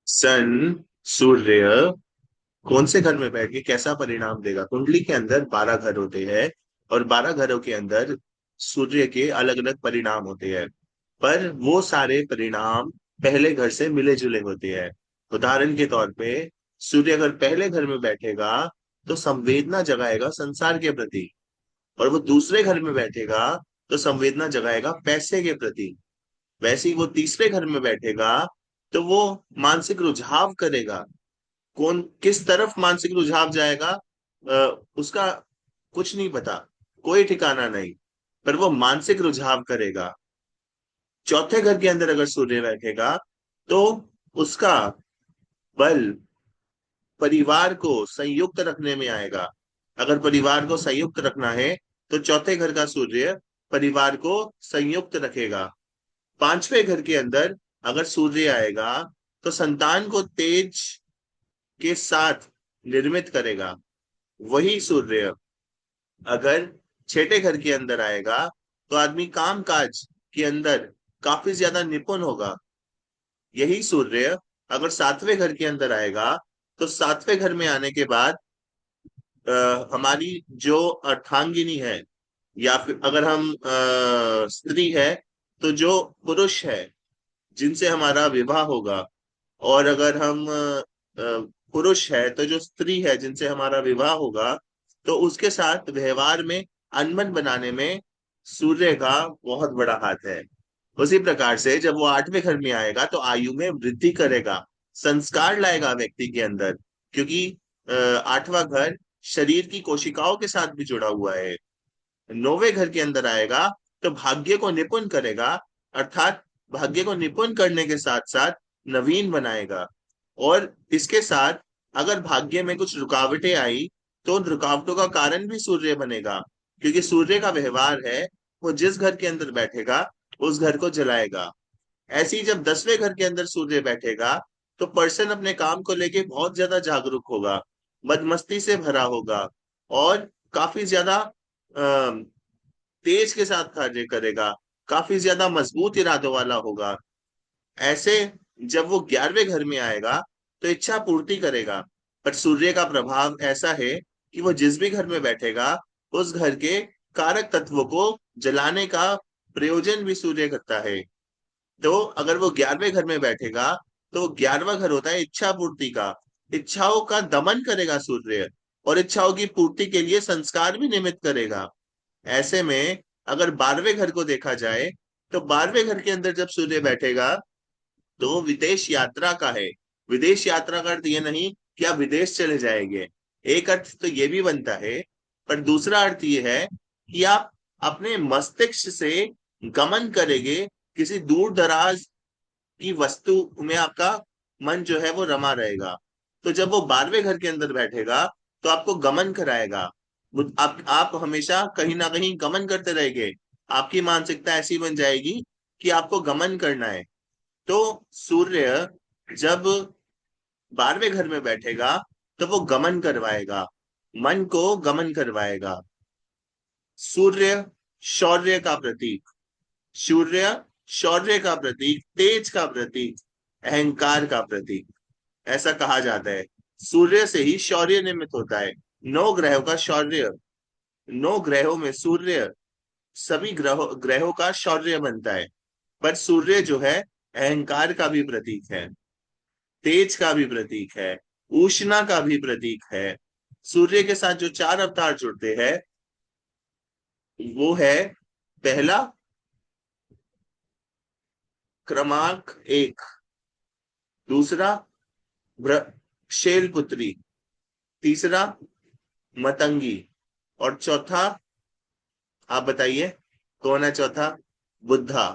सन, सूर्य कौन से घर में बैठ के कैसा परिणाम देगा। कुंडली के अंदर 12 घर होते हैं और 12 घरों के अंदर सूर्य के अलग अलग परिणाम होते हैं। पर वो सारे परिणाम पहले घर से मिले जुले होते हैं। उदाहरण के तौर पे सूर्य अगर पहले घर में बैठेगा तो संवेदना जगाएगा संसार के प्रति, और वो दूसरे घर में बैठेगा तो संवेदना जगाएगा पैसे के प्रति। वैसे ही वो तीसरे घर में बैठेगा तो वो मानसिक रुझाव करेगा। कौन किस तरफ मानसिक रुझाव जाएगा, उसका कुछ नहीं पता, कोई ठिकाना नहीं, पर वो मानसिक रुझाव करेगा। चौथे घर के अंदर अगर सूर्य बैठेगा तो उसका बल परिवार को संयुक्त रखने में आएगा। अगर परिवार को संयुक्त रखना है तो चौथे घर का सूर्य परिवार को संयुक्त रखेगा। पांचवें घर के अंदर अगर सूर्य आएगा तो संतान को तेज के साथ निर्मित करेगा। वही सूर्य अगर छठे घर के अंदर आएगा तो आदमी काम काज के अंदर काफी ज्यादा निपुण होगा। यही सूर्य अगर सातवें घर के अंदर आएगा तो सातवें घर में आने के बाद हमारी जो अर्धांगिनी है, या फिर अगर हम स्त्री है तो जो पुरुष है जिनसे हमारा विवाह होगा, और अगर हम पुरुष है तो जो स्त्री है जिनसे हमारा विवाह होगा, तो उसके साथ व्यवहार में अनबन बनाने में सूर्य का बहुत बड़ा हाथ है। उसी प्रकार से जब वो आठवें घर में आएगा तो आयु में वृद्धि करेगा, संस्कार लाएगा व्यक्ति के अंदर, क्योंकि आठवां घर शरीर की कोशिकाओं के साथ भी जुड़ा हुआ है। नौवे घर के अंदर आएगा तो भाग्य को निपुण करेगा, अर्थात भाग्य को निपुण करने के साथ साथ नवीन बनाएगा। और इसके साथ अगर भाग्य में कुछ रुकावटें आई तो उन रुकावटों का कारण भी सूर्य बनेगा, क्योंकि सूर्य का व्यवहार है वो जिस घर के अंदर बैठेगा उस घर को जलाएगा। ऐसे ही जब 10वें घर के अंदर सूर्य बैठेगा तो पर्सन अपने काम को लेके बहुत ज्यादा जागरूक होगा, मदमस्ती से भरा होगा, और काफी ज्यादा तेज के साथ कार्य करेगा, काफी ज्यादा मजबूत इरादों वाला होगा। ऐसे जब वो 11वें घर में आएगा तो इच्छा पूर्ति करेगा। पर सूर्य का प्रभाव ऐसा है कि वो जिस भी घर में बैठेगा उस घर के कारक तत्वों को जलाने का प्रयोजन भी सूर्य करता है। तो अगर वो 11वें घर में बैठेगा तो 11वां घर होता है इच्छा पूर्ति का। इच्छाओं का दमन करेगा सूर्य, और इच्छाओं की पूर्ति के लिए संस्कार भी निमित्त करेगा। ऐसे में अगर 12वें घर को देखा जाए तो 12वें घर के अंदर जब सूर्य बैठेगा तो वो विदेश यात्रा का है। विदेश यात्रा का अर्थ ये नहीं कि आप विदेश चले जाएंगे, एक अर्थ तो ये भी बनता है, पर दूसरा अर्थ ये है कि आप अपने मस्तिष्क से गमन करेंगे किसी दूर दराज की वस्तु में, आपका मन जो है वो रमा रहेगा। तो जब वो 12वें घर के अंदर बैठेगा तो आपको गमन कराएगा। आप हमेशा कहीं ना कहीं गमन करते रहेंगे। आपकी मानसिकता ऐसी बन जाएगी कि आपको गमन करना है। तो सूर्य जब 12वें घर में बैठेगा तो वो गमन करवाएगा, मन को गमन करवाएगा। सूर्य शौर्य का प्रतीक, सूर्य शौर्य का प्रतीक, तेज का प्रतीक, अहंकार का प्रतीक, ऐसा कहा जाता है। सूर्य से ही शौर्य निर्मित होता है। 9 ग्रहों का शौर्य, 9 ग्रहों में सूर्य सभी ग्रहों का शौर्य बनता है। पर सूर्य जो है अहंकार का भी प्रतीक है, तेज का भी प्रतीक है, ऊष्मा का भी प्रतीक है। सूर्य के साथ जो 4 अवतार जुड़ते हैं वो है, पहला क्रमांक 1, दूसरा शैलपुत्री, तीसरा मतंगी, और चौथा, आप बताइए कौन है चौथा? बुद्धा।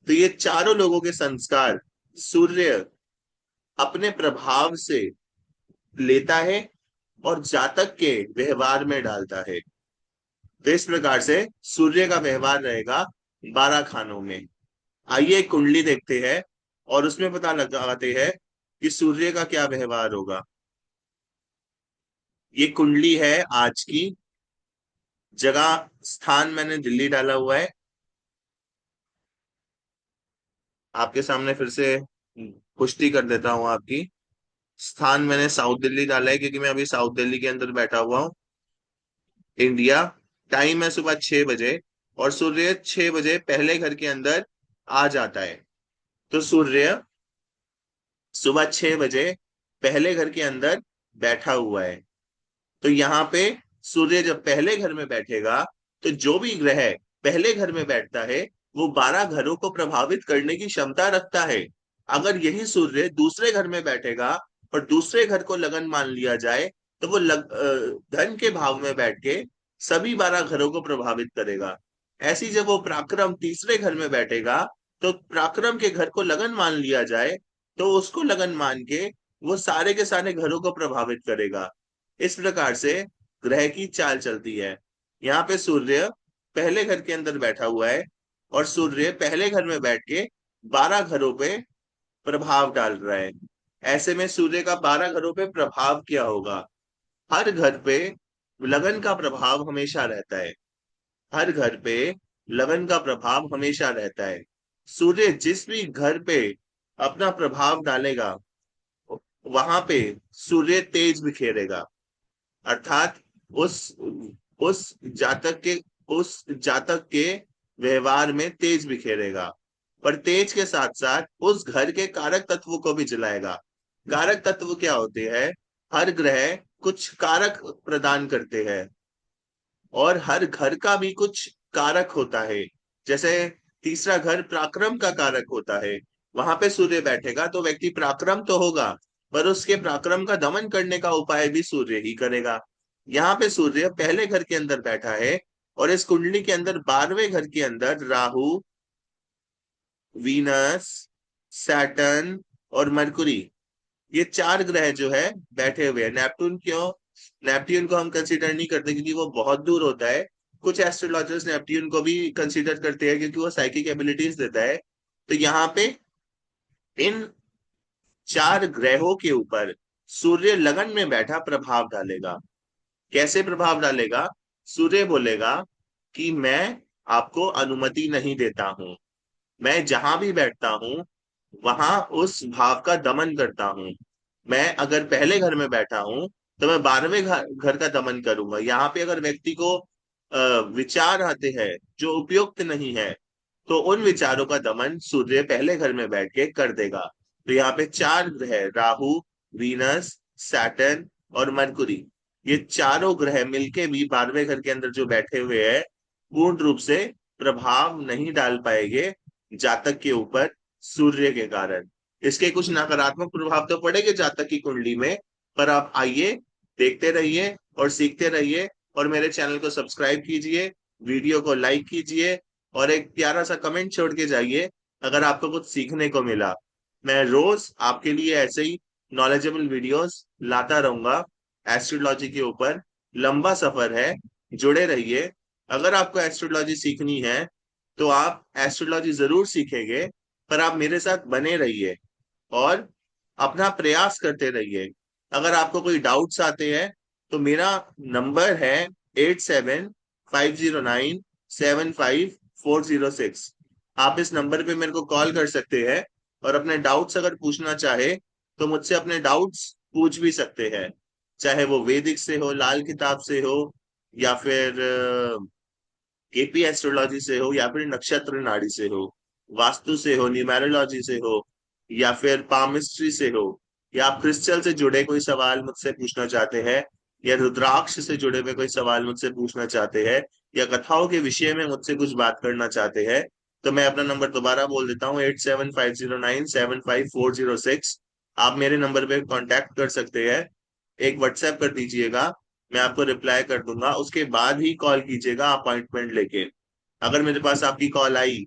तो ये चारों लोगों के संस्कार सूर्य अपने प्रभाव से लेता है और जातक के व्यवहार में डालता है। तो इस प्रकार से सूर्य का व्यवहार रहेगा 12 खानों में। आइए एक कुंडली देखते हैं और उसमें पता लगाते हैं कि सूर्य का क्या व्यवहार होगा। ये कुंडली है आज की। जगह स्थान मैंने दिल्ली डाला हुआ है। आपके सामने फिर से पुष्टि कर देता हूँ आपकी। स्थान मैंने साउथ दिल्ली डाला है क्योंकि मैं अभी साउथ दिल्ली के अंदर बैठा हुआ हूँ। इंडिया। टाइम है सुबह 6 बजे। और सूर्य 6 बजे पहले घर के अंदर आ जाता है। तो सूर्य सुबह 6 बजे पहले घर के अंदर बैठा हुआ है। तो यहाँ पे सूर्य जब पहले घर में बैठेगा, तो जो भी ग्रह पहले घर में बैठता है वो 12 घरों को प्रभावित करने की क्षमता रखता है। अगर यही सूर्य दूसरे घर में बैठेगा और दूसरे घर को लगन मान लिया जाए, तो वो धन के भाव में बैठ के सभी 12 घरों को प्रभावित करेगा। ऐसी जब वो पराक्रम तीसरे घर में बैठेगा, तो पराक्रम के घर को लगन मान लिया जाए, तो उसको लगन मान के वो सारे के सारे घरों को प्रभावित करेगा। इस प्रकार से ग्रह की चाल चलती है। यहाँ पे सूर्य पहले घर के अंदर बैठा हुआ है, और सूर्य पहले घर में बैठ के 12 घरों पे प्रभाव डाल रहा है। ऐसे में सूर्य का 12 घरों पे प्रभाव क्या होगा? हर घर पे लगन का प्रभाव हमेशा रहता है। हर घर पे लगन का प्रभाव हमेशा रहता है। सूर्य जिस भी घर पे अपना प्रभाव डालेगा, वहां पे सूर्य तेज बिखेरेगा। अर्थात उस उस जातक के उस जातक के व्यवहार में तेज बिखेरेगा। पर तेज के साथ साथ उस घर के कारक तत्व को भी जलाएगा। कारक तत्व क्या होते हैं? हर ग्रह कुछ कारक प्रदान करते हैं, और हर घर का भी कुछ कारक होता है। जैसे तीसरा घर पराक्रम का कारक होता है। वहां पे सूर्य बैठेगा तो व्यक्ति पराक्रम तो होगा, पर उसके पराक्रम का दमन करने का उपाय भी सूर्य ही करेगा। यहाँ पे सूर्य पहले घर के अंदर बैठा है, और इस कुंडली के अंदर 12वें घर के अंदर राहु, वीनस, सैटर्न और मरकुरी, ये 4 ग्रह जो है बैठे हुए हैं। नेपटून क्यों? नेपट्यून को हम कंसीडर नहीं करते क्योंकि वो बहुत दूर होता है। कुछ एस्ट्रोलॉजर्स नेपट्यून को भी कंसीडर करते हैं क्योंकि वो साइकिक एबिलिटीज देता है। तो यहाँ पे इन 4 ग्रहों के ऊपर सूर्य लगन में बैठा प्रभाव डालेगा। कैसे प्रभाव डालेगा? सूर्य बोलेगा कि मैं आपको अनुमति नहीं देता हूं। मैं जहां भी बैठता हूं वहां उस भाव का दमन करता हूं। मैं अगर पहले घर में बैठा हूं, तो मैं 12वें घर का दमन करूंगा। यहाँ पे अगर व्यक्ति को विचार आते हैं जो उपयुक्त नहीं है, तो उन विचारों का दमन सूर्य पहले घर में बैठ के कर देगा। तो यहाँ पे 4 ग्रह राहु, वीनस, सैटर्न और मरकुरी, ये चारों ग्रह मिलके भी 12वें घर के अंदर जो बैठे हुए हैं, पूर्ण रूप से प्रभाव नहीं डाल पाएंगे जातक के ऊपर सूर्य के कारण। इसके कुछ नकारात्मक प्रभाव तो पड़ेंगे जातक की कुंडली में। पर आप आइए, देखते रहिए और सीखते रहिए, और मेरे चैनल को सब्सक्राइब कीजिए, वीडियो को लाइक कीजिए, और एक प्यारा सा कमेंट छोड़ के जाइए अगर आपको कुछ सीखने को मिला। मैं रोज आपके लिए ऐसे ही नॉलेजेबल वीडियोस लाता रहूंगा एस्ट्रोलॉजी के ऊपर। लंबा सफर है, जुड़े रहिए। अगर आपको एस्ट्रोलॉजी सीखनी है तो आप एस्ट्रोलॉजी जरूर सीखेंगे, पर आप मेरे साथ बने रहिए और अपना प्रयास करते रहिए। अगर आपको कोई डाउट्स आते हैं तो मेरा नंबर है 8750975406। आप इस नंबर पे मेरे को कॉल कर सकते हैं, और अपने डाउट्स अगर पूछना चाहे तो मुझसे अपने डाउट्स पूछ भी सकते हैं। चाहे वो वैदिक से हो, लाल किताब से हो, या फिर केपी एस्ट्रोलॉजी से हो, या फिर नक्षत्र नाड़ी से हो, वास्तु से हो, न्यूमेरोलॉजी से हो, या फिर पामिस्ट्री से हो, या आप क्रिस्टल से जुड़े कोई सवाल मुझसे पूछना चाहते हैं, या रुद्राक्ष से जुड़े हुए कोई सवाल मुझसे पूछना चाहते हैं, या कथाओं के विषय में मुझसे कुछ बात करना चाहते हैं, तो मैं अपना नंबर दोबारा बोल देता हूँ, 8750975406। आप मेरे नंबर पे कांटेक्ट कर सकते हैं। एक व्हाट्सएप कर दीजिएगा, मैं आपको रिप्लाई कर दूंगा। उसके बाद ही कॉल कीजिएगा अपॉइंटमेंट लेके। अगर मेरे पास आपकी कॉल आई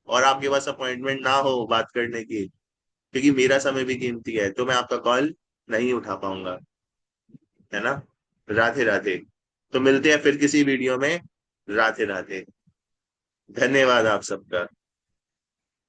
और आपके पास अपॉइंटमेंट ना हो बात करने की, क्योंकि मेरा समय भी कीमती है, तो मैं आपका कॉल नहीं उठा पाऊंगा। है ना? राधे राधे। तो मिलते हैं फिर किसी वीडियो में। राधे राधे। धन्यवाद आप सबका।